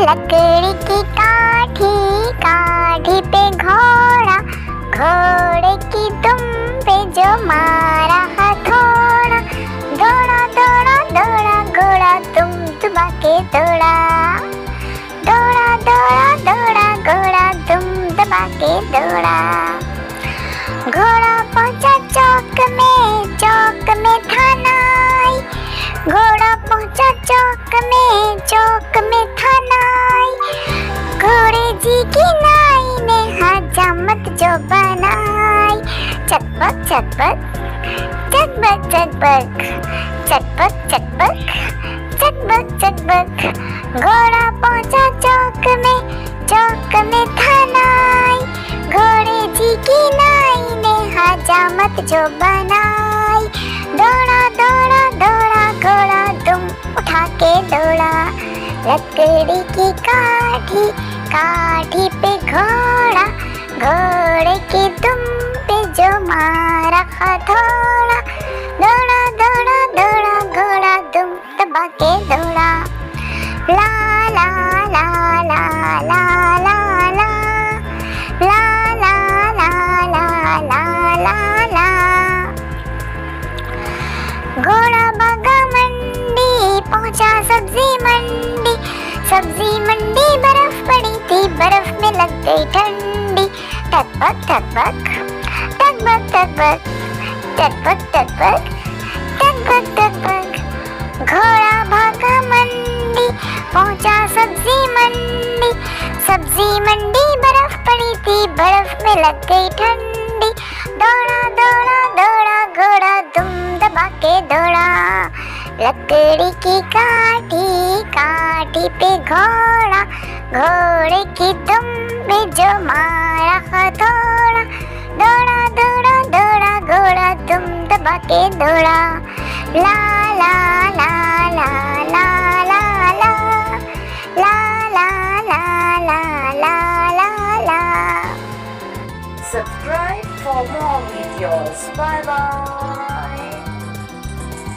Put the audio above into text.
लकड़ी की काठी, काठी पे घोड़ा, घोड़े की दुम पे जो मारा हथौड़ा। दौड़ा दौड़ा दौड़ा घोड़ा दुम दबा के दौड़ा, दौड़ा दौड़ा दौड़ा घोड़ा दुम दबा के दौड़ा। घोड़ा पहुंचा चौक में था नाई, घोड़ा पहुंचा चौक में था नाई। घोड़े जी की नाई ने हजामत जो बनाई। चकबक चकबक चकबक चकबक चकबक चकबक चकबक चकबक। घोड़ा पहुंचा चौक में था नाई। घोड़े जी की नाई ने हजामत जो बनाई। दौड़ा दौड़ा दौड़ा घोड़ा दुम उठा के दौड़ा, लकड़ी की काठी, काठी पे घोड़ा, घोड़े की दुम पे जो मारा हथौड़ा। दौड़ा दौड़ा दौड़ा घोड़ा दुम दबा के दौड़ा। ला ला ला ला ला ला ला ला ला ला ला ला ला। घोड़ा भागा मंडी, पहुंचा सब्जी मंडी, सब्जी मंडी बर्फ पड़ी थी, बर्फ में लग गई ठंडी। टकबक टकबक टकबक टकबक टकबक टकबक टकबक टकबक। घोड़ा भागा मंडी, पहुंचा सब्जी मंडी, सब्जी मंडी बर्फ पड़ी थी, बर्फ में लग गई ठंडी। दौड़ा दौड़ा दौड़ा घोड़ा दुम दबा के दौड़ा, लकड़ी की काठी, काठी पे घोड़ा, घोड़े की दुम में जो मारा हथौड़ा। दौड़ा दौड़ा दौड़ा घोड़ा दुम दबा के दौड़ा। ला ला ला ला ला ला ला ला ला ला ला ला ला ला। Subscribe for more videos. Bye bye.